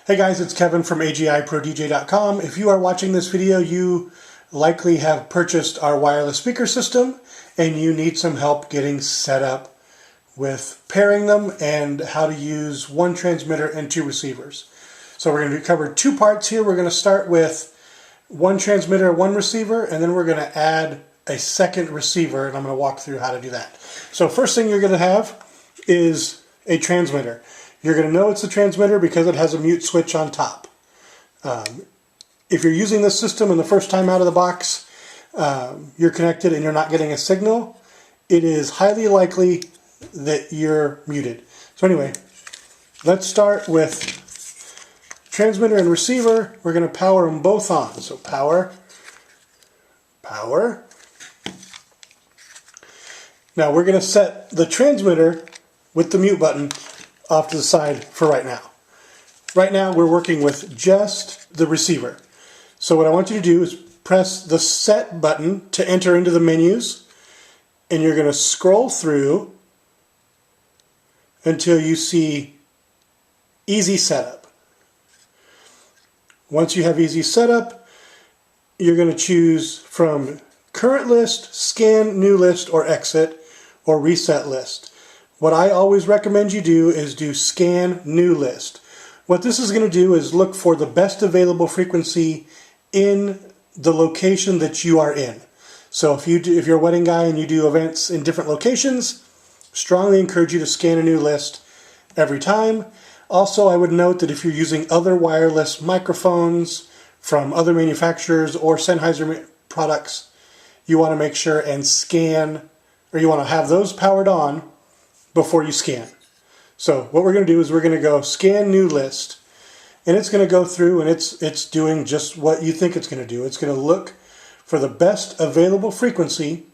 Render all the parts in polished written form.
Hey guys, it's Kevin from AGIProDJ.com. If you are watching this video, you likely have purchased our wireless speaker system and you need some help getting set up with pairing them and how to use one transmitter and two receivers. So we're going to cover two parts here. We're going to start with one transmitter, one receiver, and then we're going to add a second receiver, and I'm going to walk through how to do that. So first thing you're going to have is a transmitter. You're going to know it's a transmitter because it has a mute switch on top. If you're using this system and the first time out of the box you're connected and you're not getting a signal, it is highly likely that you're muted. So anyway, let's start with transmitter and receiver. We're going to power them both on. So power, power. Now we're going to set the transmitter with the mute button off to the side for right now. Right now we're working with just the receiver. So what I want you to do is press the set button to enter into the menus, and you're going to scroll through until you see easy setup. Once you have easy setup, you're going to choose from current list, scan new list, or exit, or reset list. What I always recommend you do is do scan new list. What this is going to do is look for the best available frequency in the location that you are in. So if you're a wedding guy and you do events in different locations, strongly encourage you to scan a new list every time. Also, I would note that if you're using other wireless microphones from other manufacturers or Sennheiser products, you want to make sure and scan, or you want to have those powered on before you scan. So what we're going to do is we're going to go scan new list, and it's going to go through and it's doing just what you think it's going to do. It's going to look for the best available frequency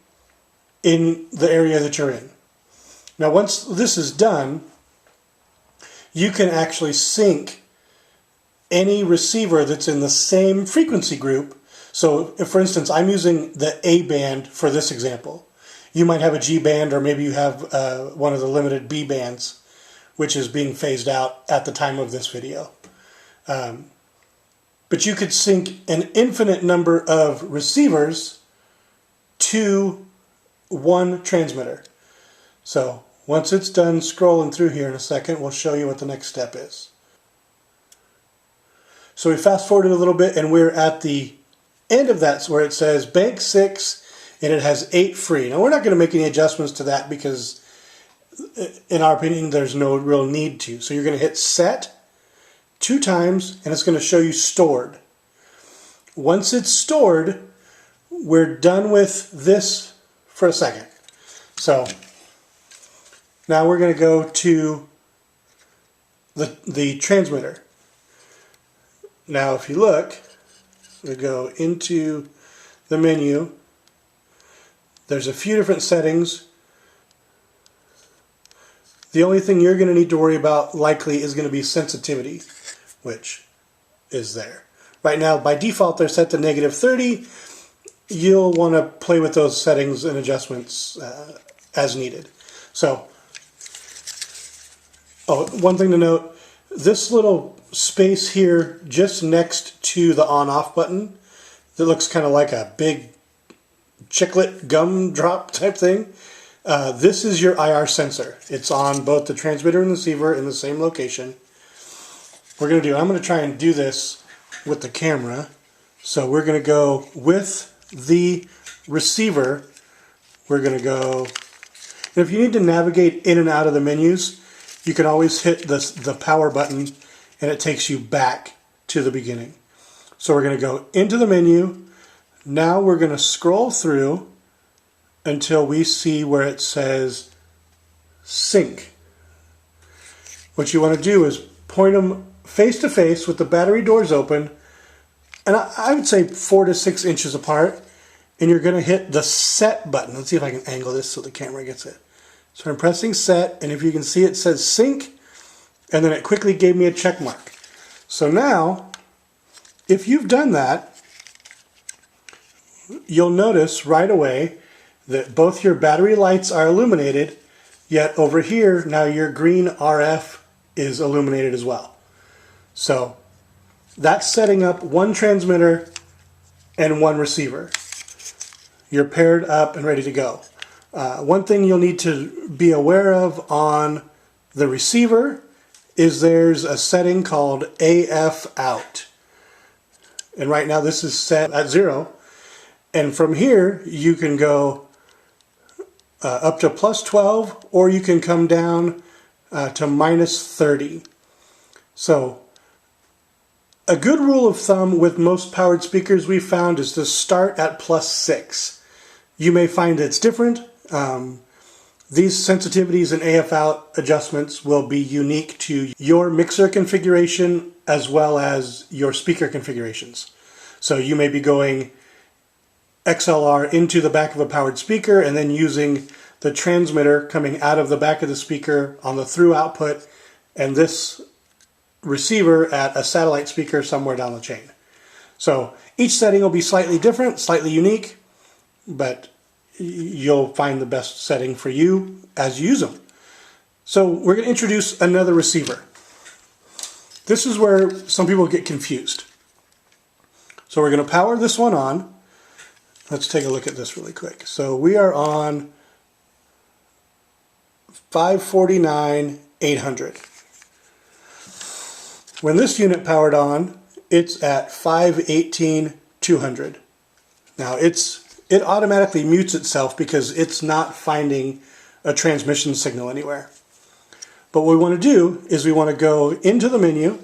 in the area that you're in. Now once this is done, you can actually sync any receiver that's in the same frequency group. So if, for instance, I'm using the A band for this example. You might have a G band, or maybe you have one of the limited B bands, which is being phased out at the time of this video. But you could sync an infinite number of receivers to one transmitter. So once it's done scrolling through here in a second, we'll show you what the next step is. So we fast forwarded a little bit and we're at the end of that where it says bank 6 and it has 8 free. Now we're not going to make any adjustments to that because in our opinion there's no real need to. So you're going to hit set 2 times and it's going to show you stored. Once it's stored, we're done with this for a second. So now we're going to go to the transmitter. Now if you look, we go into the menu. There's a few different settings. The only thing you're going to need to worry about likely is going to be sensitivity, which is there. Right now by default they're set to -30. You'll want to play with those settings and adjustments as needed. So, one thing to note, this little space here just next to the on-off button that looks kind of like a big chiclet gumdrop type thing, this is your IR sensor. It's on both the transmitter and the receiver in the same location. I'm going to try and do this with the camera. So we're going to go with the receiver. We're going to go, and if you need to navigate in and out of the menus, you can always hit the power button and it takes you back to the beginning. So we're going to go into the menu. Now we're going to scroll through until we see where it says sync. What you want to do is point them face to face with the battery doors open, and I would say 4 to 6 inches apart, and you're going to hit the set button. Let's see if I can angle this so the camera gets it. So I'm pressing set, and if you can see it says sync, and then it quickly gave me a check mark. So now, if you've done that, you'll notice right away that both your battery lights are illuminated, yet over here now your green RF is illuminated as well. So that's setting up one transmitter and one receiver. You're paired up and ready to go. One thing you'll need to be aware of on the receiver is there's a setting called AF out. And right now this is set at 0. And from here you can go up to plus 12, or you can come down to minus 30. So a good rule of thumb with most powered speakers we've found is to start at plus 6. You may find it's different. These sensitivities and AF out adjustments will be unique to your mixer configuration as well as your speaker configurations. So you may be going XLR into the back of a powered speaker and then using the transmitter coming out of the back of the speaker on the through output, and this receiver at a satellite speaker somewhere down the chain. So each setting will be slightly different, slightly unique, but you'll find the best setting for you as you use them. So we're going to introduce another receiver. This is where some people get confused. So we're going to power this one on. Let's take a look at this really quick. So we are on 549 800. When this unit powered on, it's at 518 200. Now it automatically mutes itself because it's not finding a transmission signal anywhere. But what we want to do is we want to go into the menu,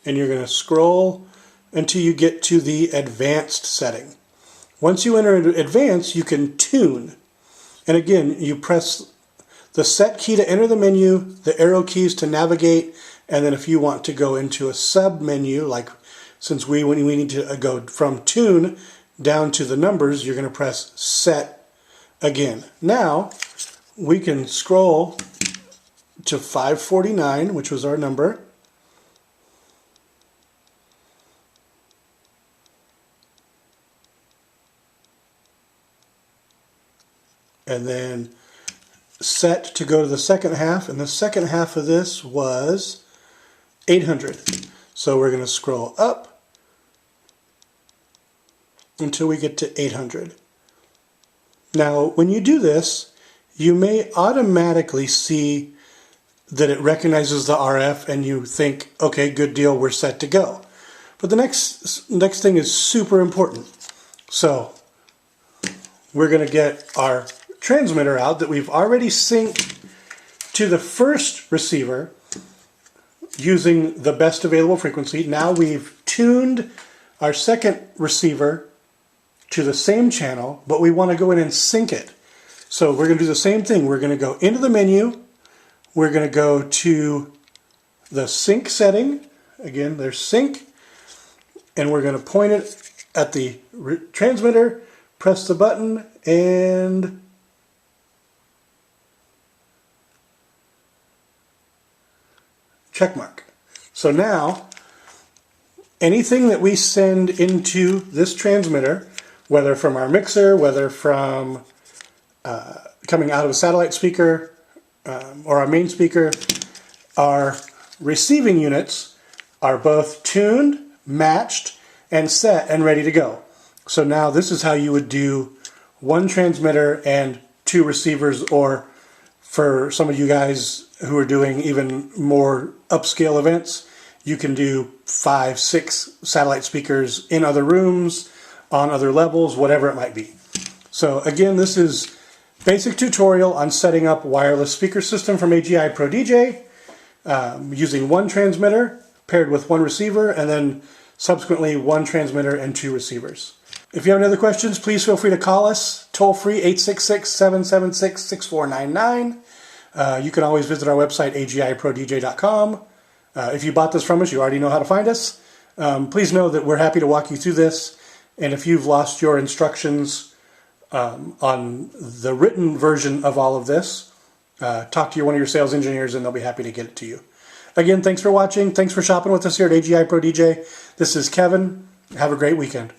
and you're going to scroll until you get to the advanced setting. Once you enter into advanced, you can tune. And again, you press the set key to enter the menu, the arrow keys to navigate, and then if you want to go into a sub menu, like since we need to go from tune down to the numbers, you're going to press set again. Now we can scroll to 549, which was our number. And then set to go to the second half, and the second half of this was 800. So we're going to scroll up until we get to 800. Now when you do this, you may automatically see that it recognizes the RF and you think, okay, good deal, we're set to go. But the next thing is super important. So we're going to get our transmitter out that we've already synced to the first receiver using the best available frequency. Now we've tuned our second receiver to the same channel, but we want to go in and sync it. So we're going to do the same thing. We're going to go into the menu. We're going to go to the sync setting. Again, there's sync. And we're going to point it at the transmitter, press the button, and check mark. So now, anything that we send into this transmitter, whether from our mixer, whether from coming out of a satellite speaker or our main speaker, our receiving units are both tuned, matched, and set and ready to go. So now this is how you would do one transmitter and two receivers, or for some of you guys who are doing even more upscale events, you can do 5, 6 satellite speakers in other rooms, on other levels, whatever it might be. So again, this is basic tutorial on setting up wireless speaker system from AGI Pro DJ using one transmitter paired with one receiver, and then subsequently one transmitter and two receivers. If you have any other questions, please feel free to call us toll free 866-776-6499. You can always visit our website agiprodj.com. If you bought this from us, you already know how to find us. Please know that we're happy to walk you through this, and if you've lost your instructions on the written version of all of this, talk to one of your sales engineers and they'll be happy to get it to you. Again, thanks for watching. Thanks for shopping with us here at AGI Pro DJ. This is Kevin. Have a great weekend.